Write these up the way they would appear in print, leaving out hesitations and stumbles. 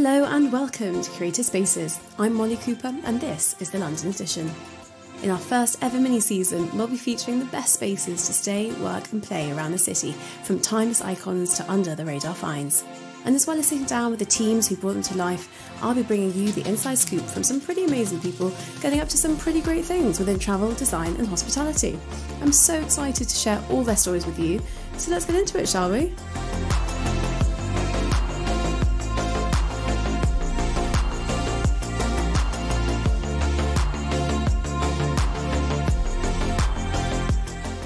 Hello and welcome to Curated Spaces. I'm Molly Cooper and this is the London edition. In our first ever mini-season, we'll be featuring the best spaces to stay, work and play around the city, from timeless icons to under-the-radar finds. And as well as sitting down with the teams who brought them to life, I'll be bringing you the inside scoop from some pretty amazing people getting up to some pretty great things within travel, design and hospitality. I'm so excited to share all their stories with you, so let's get into it, shall we?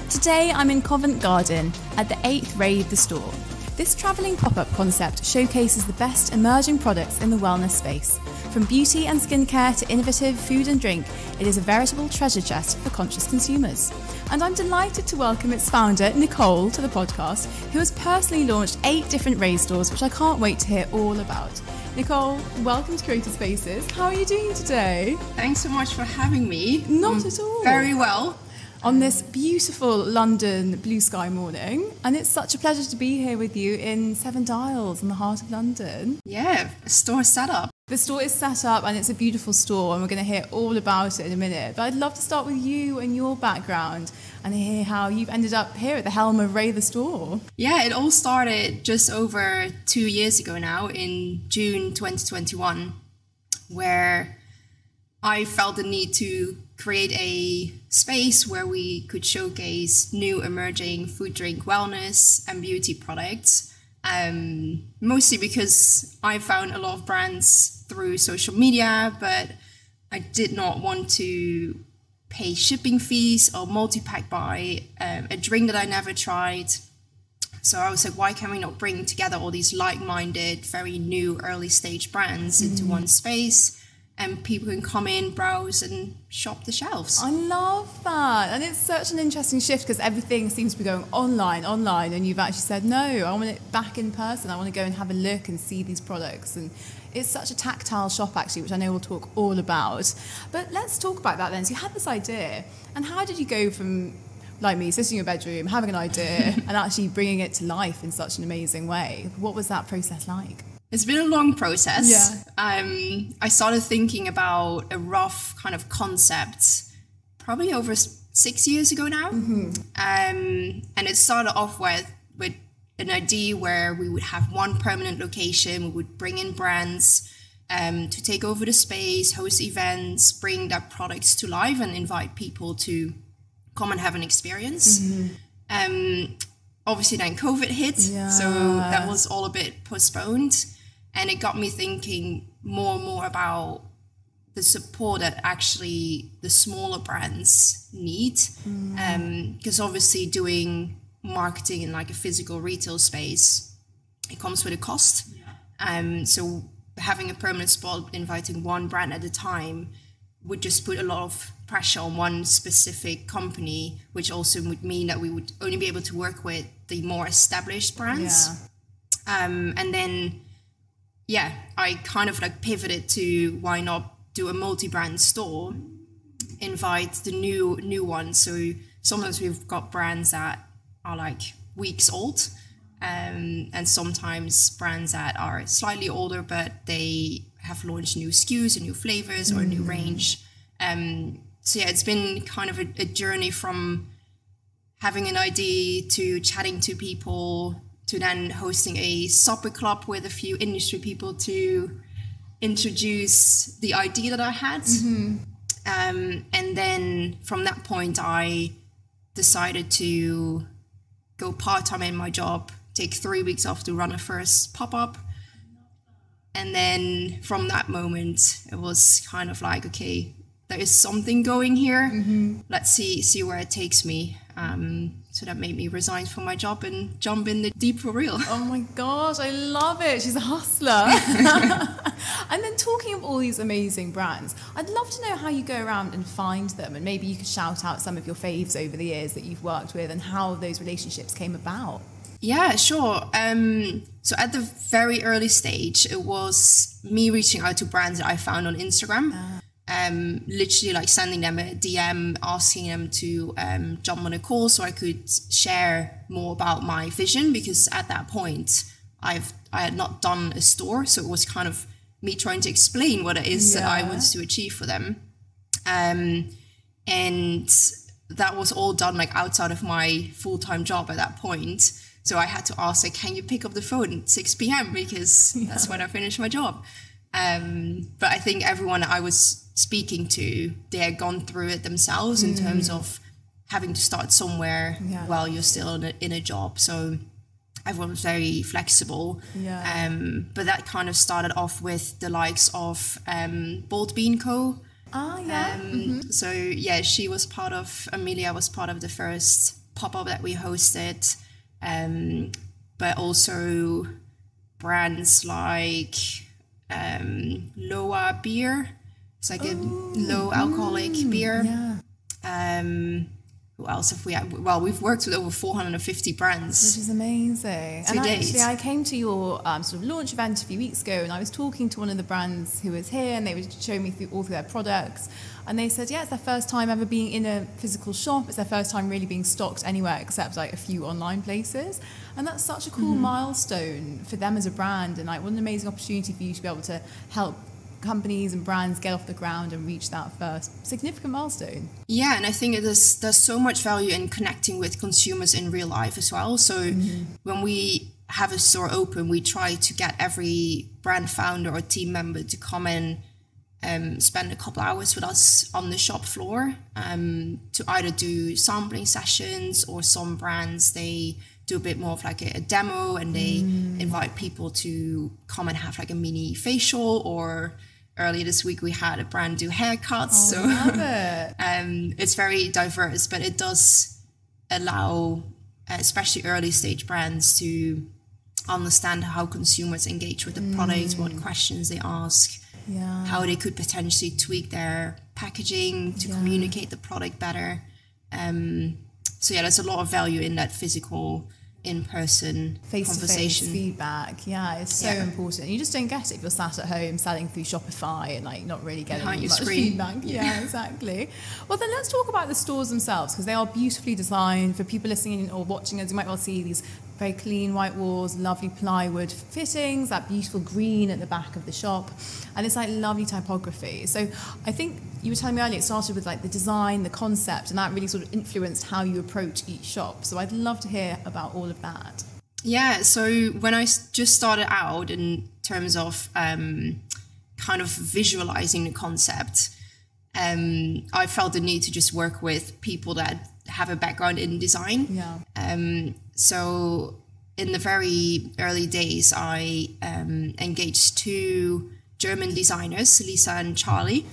Today I'm in Covent Garden at the 8th Raye the Store. This travelling pop-up concept showcases the best emerging products in the wellness space. From beauty and skincare to innovative food and drink, it is a veritable treasure chest for conscious consumers. And I'm delighted to welcome its founder, Nicole, to the podcast, who has personally launched 8 different Raye stores, which I can't wait to hear all about. Nicole, welcome to Curated Spaces. How are you doing today? Thanks so much for having me. Not at all. Very well. On this beautiful London blue sky morning, and it's such a pleasure to be here with you in Seven Dials in the heart of London. Yeah, store set up. The store is set up and it's a beautiful store, and we're going to hear all about it in a minute. But I'd love to start with you and your background and hear how you've ended up here at the helm of Raye the Store. Yeah, it all started just over 2 years ago now, in June 2021, where I felt the need to create a space where we could showcase new emerging food, drink, wellness and beauty products. Mostly because I found a lot of brands through social media, but I did not want to pay shipping fees or multi-pack buy a drink that I never tried. So I was like, why can we not bring together all these like-minded, very new early stage brands into one space? And people can come in, browse and shop the shelves. I love that. And it's such an interesting shift because everything seems to be going online. And you've actually said, no, I want it back in person. I want to go and have a look and see these products. And it's such a tactile shop, actually, which I know we'll talk all about. But let's talk about that then. So you had this idea. And how did you go from, like me, sitting in your bedroom, having an idea and actually bringing it to life in such an amazing way? What was that process like? It's been a long process. Yeah. I started thinking about a rough kind of concept probably over 6 years ago now. And it started off with an idea where we would have one permanent location. We would bring in brands to take over the space, host events, bring their products to life and invite people to come and have an experience. Obviously then COVID hit, so that was all a bit postponed. And it got me thinking more and more about the support that actually the smaller brands need. Because obviously doing marketing in like a physical retail space, it comes with a cost. So having a permanent spot, inviting one brand at a time would just put a lot of pressure on one specific company, which also would mean that we would only be able to work with the more established brands. And then I kind of like pivoted to why not do a multi-brand store, invite the new ones. So sometimes we've got brands that are like weeks old, and sometimes brands that are slightly older, but they have launched new SKUs and new flavors or a new range. So yeah, it's been kind of a journey from having an idea to chatting to people, to then hosting a supper club with a few industry people to introduce the idea that I had. And then from that point, I decided to go part-time in my job, take 3 weeks off to run a first pop-up. And then from that moment, it was kind of like, okay, there is something going here. Let's see where it takes me. So that made me resign from my job and jump in the deep for real. Oh my gosh, I love it. She's a hustler. And then talking of all these amazing brands, I'd love to know how you go around and find them, and maybe you could shout out some of your faves over the years that you've worked with and how those relationships came about. Yeah, sure. So at the very early stage, it was me reaching out to brands that I found on Instagram. Literally like sending them a DM, asking them to jump on a call so I could share more about my vision, because at that point I had not done a store, so it was kind of me trying to explain what it is that I wanted to achieve for them. And that was all done like outside of my full-time job at that point. So I had to ask, like, can you pick up the phone at 6 p.m. because that's when I finished my job. But I think everyone I was speaking to, they had gone through it themselves in terms of having to start somewhere while you're still in a job. So everyone was very flexible. But that kind of started off with the likes of Bold Bean Co. So she was Amelia was part of the first pop-up that we hosted. But also brands like Loa beer. It's like a low alcoholic beer. Who else have we had? Well, we've worked with over 450 brands. Which is amazing. To date. Actually, I came to your sort of launch event a few weeks ago, and I was talking to one of the brands who was here, and they were showing me through their products. And they said, it's their first time ever being in a physical shop. It's their first time really being stocked anywhere except like a few online places. And that's such a cool milestone for them as a brand. And like, what an amazing opportunity for you to be able to help companies and brands get off the ground and reach that first significant milestone. Yeah, and I think there's so much value in connecting with consumers in real life as well. So when we have a store open, we try to get every brand founder or team member to come in spend a couple hours with us on the shop floor to either do sampling sessions, or some brands, they do a bit more of like a demo, and they invite people to come and have like a mini facial. Or earlier this week we had a brand do haircuts. Love it. It's very diverse, but it does allow especially early stage brands to understand how consumers engage with the product, what questions they ask, how they could potentially tweak their packaging to communicate the product better. So there's a lot of value in that physical, in-person conversation. Feedback. It's so important. You just don't get it if you're sat at home selling through Shopify and like not really getting much feedback. Exactly. Well, then let's talk about the stores themselves, because they are beautifully designed. For people listening or watching us, you might well see these very clean white walls, lovely plywood fittings, that beautiful green at the back of the shop, and it's like lovely typography. So I think you were telling me earlier it started with like the design, the concept, and that really sort of influenced how you approach each shop. So I'd love to hear about all of that. So when I just started out in terms of kind of visualizing the concept, I felt the need to just work with people that have a background in design. So in the very early days, I engaged two German designers, Lisa and Charlie,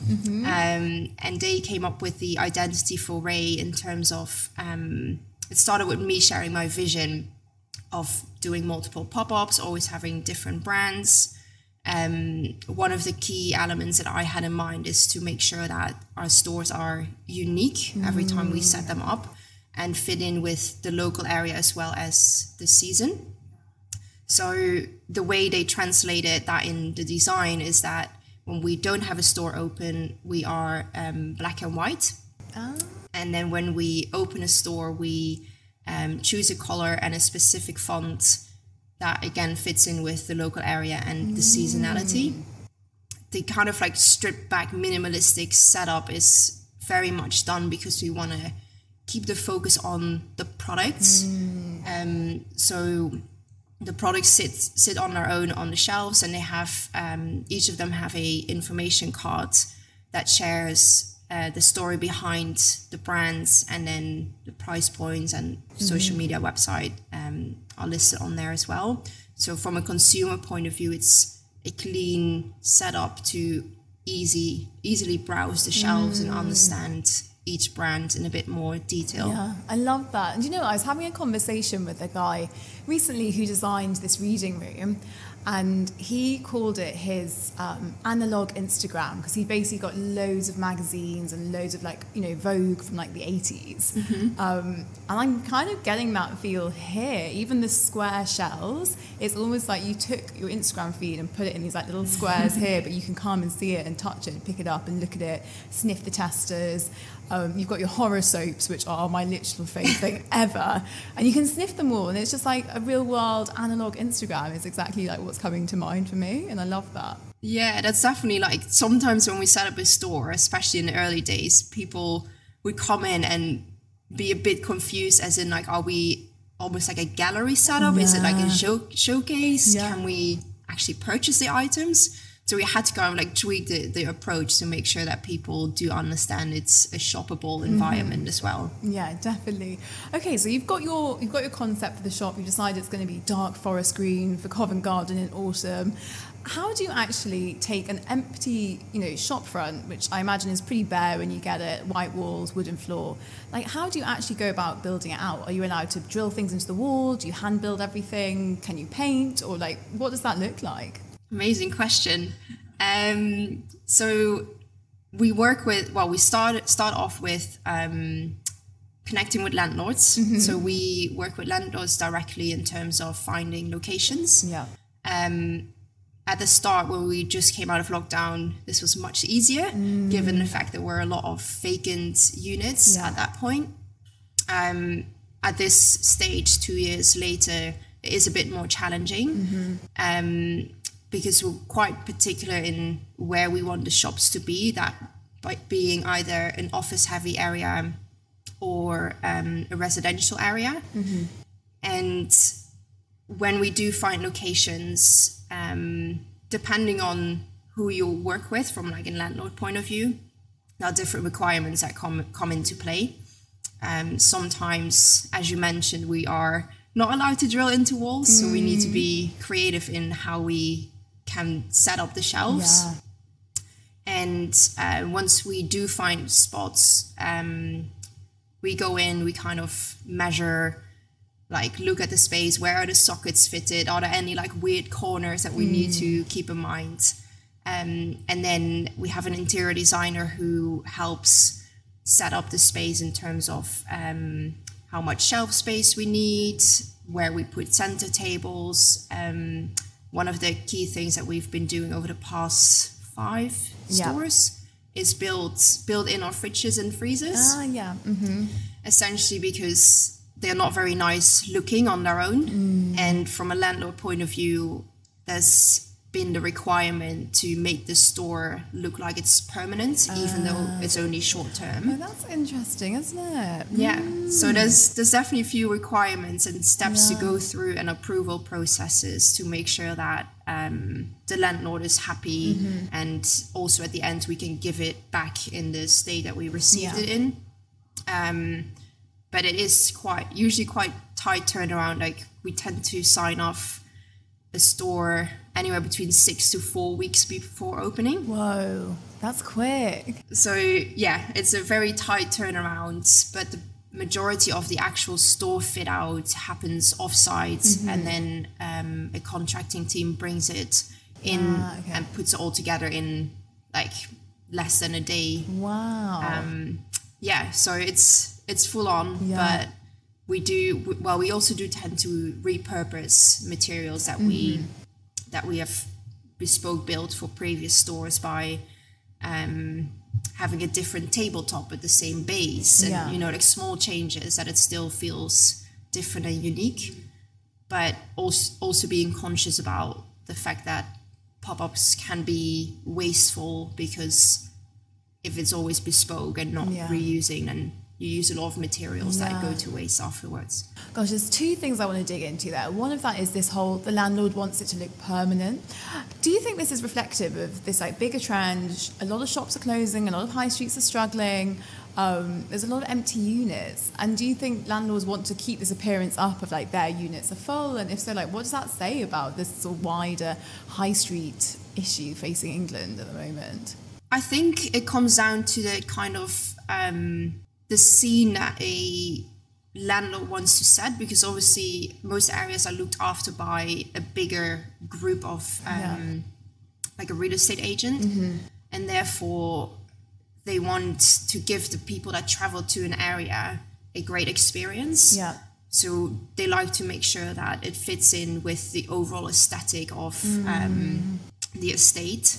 and they came up with the identity for Raye in terms of, it started with me sharing my vision of doing multiple pop-ups, always having different brands. One of the key elements that I had in mind is to make sure that our stores are unique every time we set them up, and fit in with the local area as well as the season. So the way they translated that in the design is that when we don't have a store open, we are black and white. And then when we open a store, we choose a color and a specific font that again fits in with the local area and the seasonality. The kind of like stripped back minimalistic setup is very much done because we want to keep the focus on the products. So the products sit on their own on the shelves, and they have each of them have a information card that shares the story behind the brands, and then the price points and social media website are listed on there as well. So from a consumer point of view, it's a clean setup to easily browse the shelves and understand each brand in a bit more detail. I love that. And I was having a conversation with a guy recently who designed this reading room, and he called it his analogue Instagram, because he basically got loads of magazines and loads of Vogue from the 80s. And I'm kind of getting that feel here. Even the square shelves, it's almost like you took your Instagram feed and put it in these little squares here, but you can come and see it and touch it and pick it up and look at it, sniff the testers. You've got your horror soaps, which are my literal favourite thing ever, and you can sniff them all, and it's just like a real world analog Instagram is exactly like what what's coming to mind for me, and I love that. Yeah, that's definitely like sometimes when we set up a store, especially in the early days, people would come in and be a bit confused, as in like, are we almost like a gallery setup? Is it like a showcase? Can we actually purchase the items? So we had to kind of like tweak the approach to make sure that people do understand it's a shoppable environment as well. Yeah, definitely. Okay, so you've got your concept for the shop. You decided it's going to be dark forest green for Covent Garden in autumn. How do you actually take an empty, shop front, which I imagine is pretty bare when you get it, white walls, wooden floor? Like, how do you actually go about building it out? Are you allowed to drill things into the wall? Do you hand build everything? Can you paint? Or like, what does that look like? Amazing question. So we work with, we start off with connecting with landlords. So we work with landlords directly in terms of finding locations. Yeah. At the start, when we just came out of lockdown, this was much easier, given the fact there were a lot of vacant units at that point. At this stage, 2 years later, it is a bit more challenging. Because we're quite particular in where we want the shops to be, that by being either an office-heavy area or a residential area. And when we do find locations, depending on who you work with from like a landlord point of view, there are different requirements that come into play. Sometimes, as you mentioned, we are not allowed to drill into walls, so we need to be creative in how we can set up the shelves. And once we do find spots, we go in, we kind of measure, like look at the space, where are the sockets fitted, are there any like weird corners that we need to keep in mind, and then we have an interior designer who helps set up the space in terms of how much shelf space we need, where we put center tables. One of the key things that we've been doing over the past 5 stores is build in our fridges and freezers. Essentially because they're not very nice looking on their own. And from a landlord point of view, there's been the requirement to make the store look like it's permanent, even though it's only short term. Oh, that's interesting, isn't it? Yeah. So there's definitely a few requirements and steps to go through, and approval processes to make sure that the landlord is happy, and also at the end we can give it back in the state that we received it in. But it is usually quite tight turnaround. Like, we tend to sign off a store anywhere between 6 to 4 weeks before opening. Whoa, that's quick. So yeah, it's a very tight turnaround, but the majority of the actual store fit out happens offsite, and then a contracting team brings it in and puts it all together in like less than a day. Wow. So it's full on, but we also do tend to repurpose materials that we have bespoke built for previous stores by having a different tabletop with the same base, and like small changes that it still feels different and unique, but also being conscious about the fact that pop-ups can be wasteful, because if it's always bespoke and not reusing, then you use a lot of materials that go to waste afterwards. Gosh, there's 2 things I want to dig into there. One of that is this whole, the landlord wants it to look permanent. Do you think this is reflective of this like bigger trend? A lot of shops are closing, a lot of high streets are struggling. There's a lot of empty units. And do you think landlords want to keep this appearance up of like their units are full? And if so, like, what does that say about this sort of wider high street issue facing England at the moment? I think it comes down to the kind of the scene that a landlord wants to set, because obviously most areas are looked after by a bigger group of like a real estate agent, and therefore they want to give the people that travel to an area a great experience. So they like to make sure that it fits in with the overall aesthetic of the estate.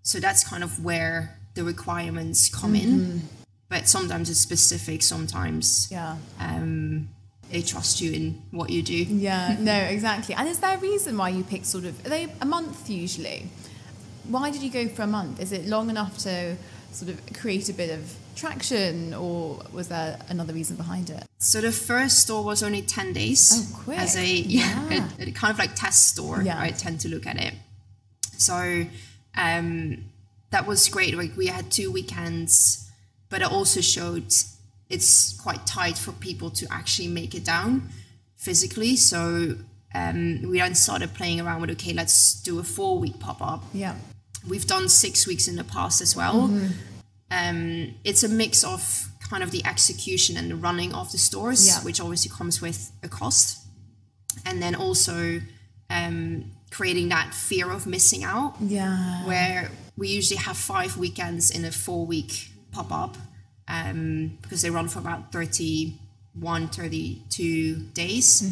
So that's kind of where the requirements come in. But sometimes it's specific, sometimes they trust you in what you do. Yeah, no, exactly. And is there a reason why you picked sort of, are they a month usually? Why did you go for a month? Is it long enough to sort of create a bit of traction, or was there another reason behind it? So the first store was only 10 days. Oh, quick. As a kind of like test store. Yeah. I tend to look at it. So that was great. Like we had 2 weekends, but it also showed it's quite tight for people to actually make it down physically. So we then started playing around with, okay, let's do a 4-week pop-up. Yeah. We've done 6 weeks in the past as well. It's a mix of kind of the execution and the running of the stores, which obviously comes with a cost. And then also creating that fear of missing out, where we usually have 5 weekends in a 4-week pop-up, because they run for about 32 days.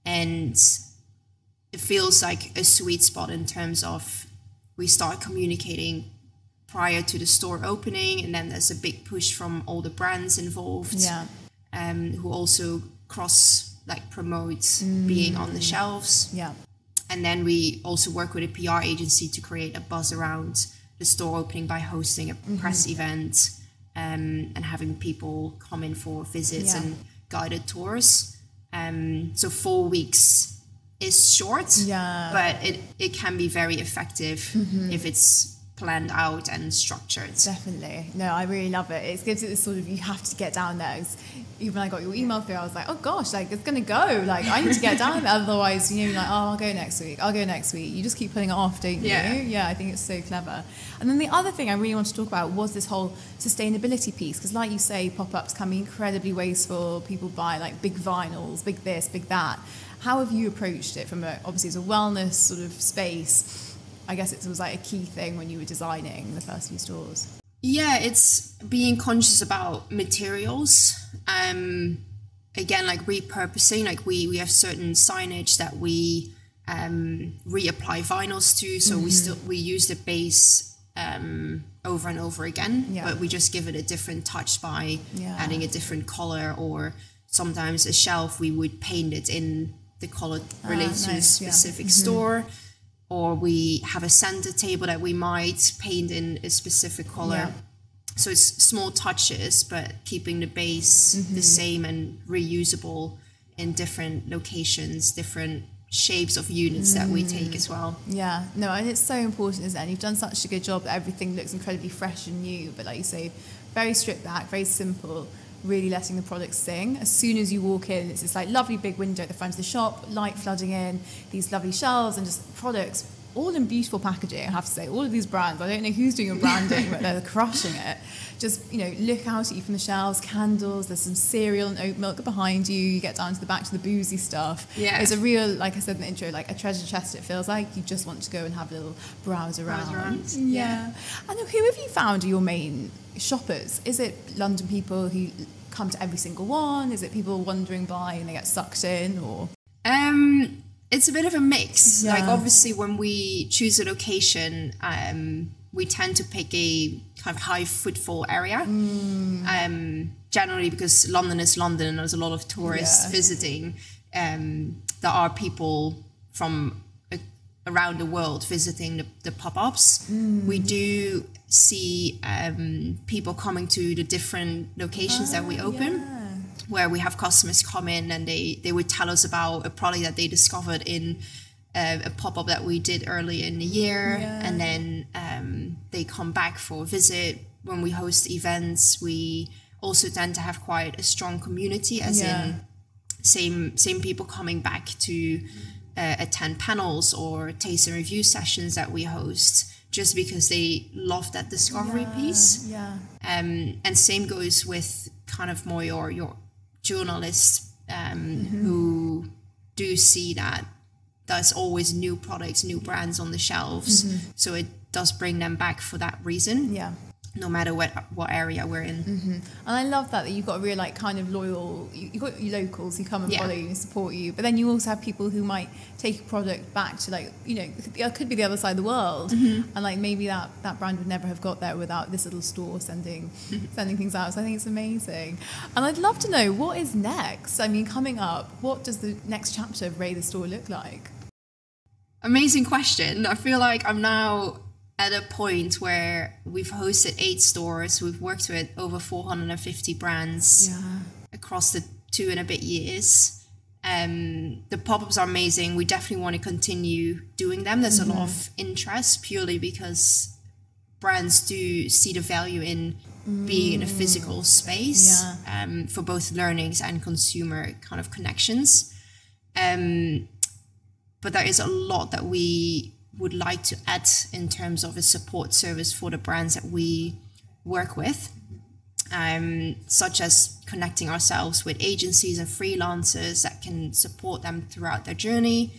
And it feels like a sweet spot in terms of we start communicating prior to the store opening, and then there's a big push from all the brands involved, who also promote being on the shelves. And then we also work with a PR agency to create a buzz around the store opening by hosting a press event, and having people come in for visits and guided tours. So 4 weeks is short, but it can be very effective if it's planned out and structured. Definitely. No, I really love it. It gives it this sort of, you have to get down there. Even when I got your email through, I was like, oh gosh, like it's gonna go. Like I need to get down there. Otherwise, you know, like, oh, I'll go next week. You just keep putting it off, don't you? Yeah, I think it's so clever. And then the other thing I really want to talk about was this whole sustainability piece, because like you say, pop-ups can be incredibly wasteful. People buy like big vinyls, big this, big that. How have you approached it from obviously as a wellness sort of space? I guess it was like a key thing when you were designing the first few stores. Yeah, it's being conscious about materials. Again, like repurposing, like we have certain signage that we reapply vinyls to. So we use the base over and over again, but we just give it a different touch by adding a different color, or sometimes a shelf we would paint it in the color related to a specific store. Or we have a center table that we might paint in a specific color. So it's small touches, but keeping the base the same and reusable in different locations, different shapes of units that we take as well. Yeah, no, and it's so important, isn't it? And you've done such a good job that everything looks incredibly fresh and new, but like you say, very stripped back, very simple, really letting the products sing. As soon as you walk in, it's this like lovely big window at the front of the shop, light flooding in, these lovely shelves and just products, all in beautiful packaging. I have to say, all of these brands, I don't know who's doing your branding, but they're crushing it. Just, you know, look out at you from the shelves, candles, there's some cereal and oat milk behind you, you get down to the back to the boozy stuff. It's a real, like I said in the intro, like a treasure chest. It feels like you just want to go and have a little browse around. Yeah. And who have you found are your main shoppers? Is it London people who come to every single one? Is it people wandering by and they get sucked in, or? It's a bit of a mix. Like obviously when we choose a location, we tend to pick a kind of high footfall area. Generally because London is London and there's a lot of tourists visiting. There are people from around the world visiting the pop-ups. We do see people coming to the different locations that we open, where we have customers come in and they would tell us about a product that they discovered in a pop-up that we did early in the year, and then they come back for a visit. When we host events, we also tend to have quite a strong community, as in same people coming back to attend panels or taste and review sessions that we host, just because they love that discovery piece. And same goes with kind of more your journalists who do see that there's always new products, new brands on the shelves. So it does bring them back for that reason. no matter what area we're in. And I love that you've got a real like kind of loyal, you've got your locals who come and follow you and support you, but then you also have people who might take a product back to like, you know, it could be the other side of the world, and like maybe that brand would never have got there without this little store sending things out. So I think it's amazing. And I'd love to know, what is next? I mean, coming up, what does the next chapter of Raye the Store look like? Amazing question. I feel like I'm now at a point where we've hosted 8 stores. We've worked with over 450 brands across the 2 and a bit years. The pop-ups are amazing. We definitely want to continue doing them. There's a lot of interest purely because brands do see the value in being in a physical space for both learnings and consumer kind of connections. But there is a lot that we would like to add in terms of a support service for the brands that we work with, such as connecting ourselves with agencies and freelancers that can support them throughout their journey,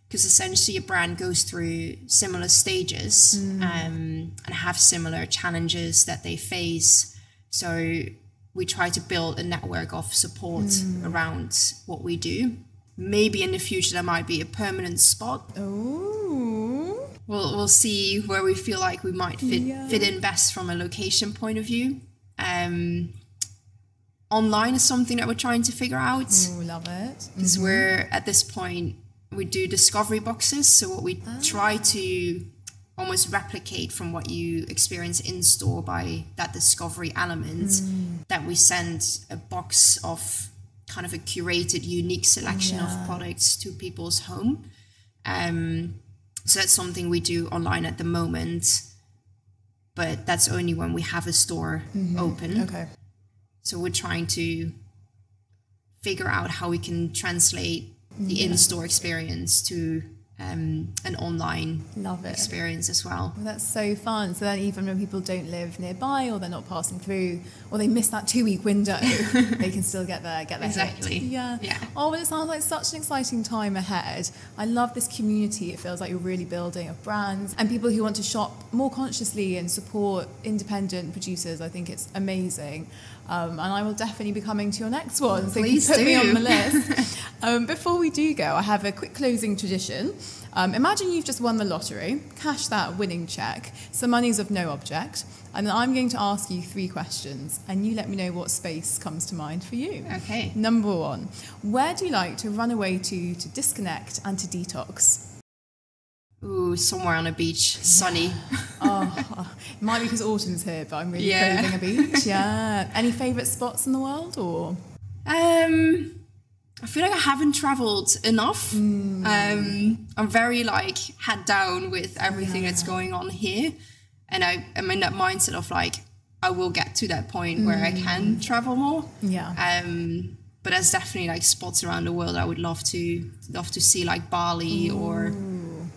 because essentially a brand goes through similar stages and have similar challenges that they face. So we try to build a network of support around what we do. Maybe in the future there might be a permanent spot. We'll see where we feel like we might fit in best from a location point of view. Online is something that we're trying to figure out. Oh, love it. Because we're at this point, we do discovery boxes. So what we try to almost replicate from what you experience in store by that discovery element, that we send a box of kind of a curated, unique selection of products to people's home. So that's something we do online at the moment, but that's only when we have a store open. Okay. So we're trying to figure out how we can translate the in-store experience to an online experience as well. That's so fun. So then even when people don't live nearby or they're not passing through or they miss that 2-week window, they can still get there exactly. hit. Yeah. Oh, well, it sounds like such an exciting time ahead. I love this community. It feels like you're really building of brands and people who want to shop more consciously and support independent producers. I think it's amazing. And I will definitely be coming to your next one. So please put me on the list. Before we do go, I have a quick closing tradition. Imagine you've just won the lottery, cash that winning check, some money's of no object, and then I'm going to ask you 3 questions, and you let me know what space comes to mind for you. Okay. Number 1, where do you like to run away to disconnect and to detox? Ooh, somewhere on a beach, sunny. It might be because autumn's here, but I'm really craving a beach. Any favourite spots in the world, or? I feel like I haven't traveled enough. I'm very like head down with everything that's going on here. And I'm in that mindset of like, I will get to that point where I can travel more. But there's definitely like spots around the world I would love to see, like Bali or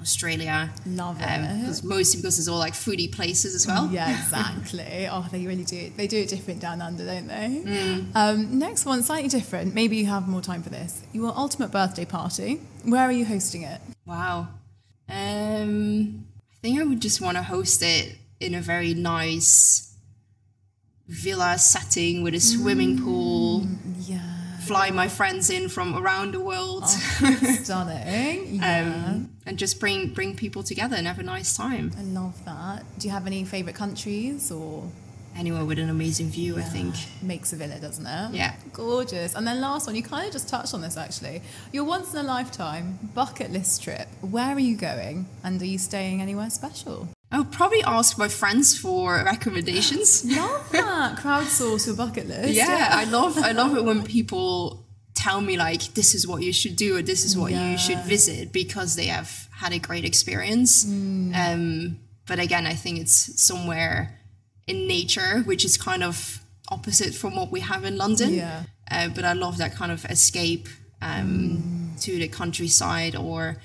Australia. Love it. Mostly because it's all like foodie places as well. Yeah, exactly. Oh, they really do. They do it different down under, don't they? Next one, slightly different. Maybe you have more time for this. Your ultimate birthday party. Where are you hosting it? Wow. I think I would just want to host it in a very nice villa setting with a swimming pool. Fly my friends in from around the world. Stunning. And just bring people together and have a nice time. I love that. Do you have any favourite countries or? Anywhere with an amazing view, I think. Makes a villa, doesn't it? Yeah. Gorgeous. And then last one, you kind of just touched on this actually. Your once in a lifetime bucket list trip. Where are you going? And are you staying anywhere special? I would probably ask my friends for recommendations. Love that. Crowdsource your bucket list. Yeah, I love it when people tell me like, this is what you should do or this is what you should visit because they have had a great experience. But again, I think it's somewhere in nature, which is kind of opposite from what we have in London. But I love that kind of escape to the countryside or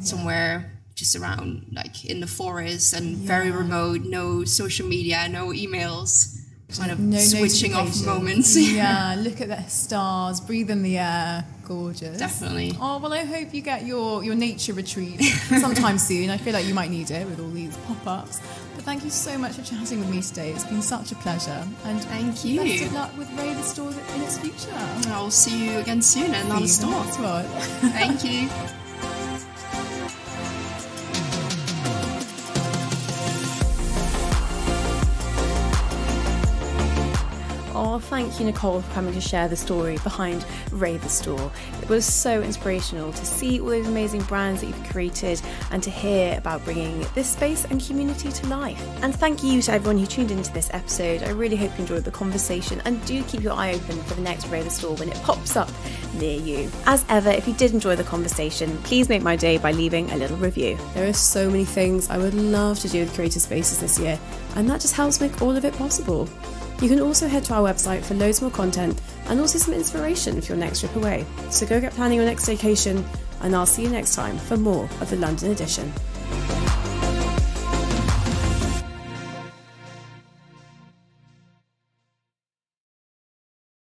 somewhere just around like in the forest and very remote, no social media, no emails. kind of switching off moments. Yeah, look at the stars, breathe in the air. Gorgeous. Definitely. Oh, well, I hope you get your nature retreat sometime soon. I feel like you might need it with all these pop-ups. But thank you so much for chatting with me today. It's been such a pleasure. And thank you. Best of luck with Raye the Store in its future. I'll see you again soon at another store. Thank you. Oh, thank you, Nicole, for coming to share the story behind Raye the Store. It was so inspirational to see all those amazing brands that you've created and to hear about bringing this space and community to life. And thank you to everyone who tuned into this episode. I really hope you enjoyed the conversation, and do keep your eye open for the next Raye the Store when it pops up near you. As ever, if you did enjoy the conversation, please make my day by leaving a little review. There are so many things I would love to do with Curated Spaces this year, and that just helps make all of it possible. You can also head to our website for loads more content and also some inspiration for your next trip away. So go get planning your next vacation, and I'll see you next time for more of the London edition.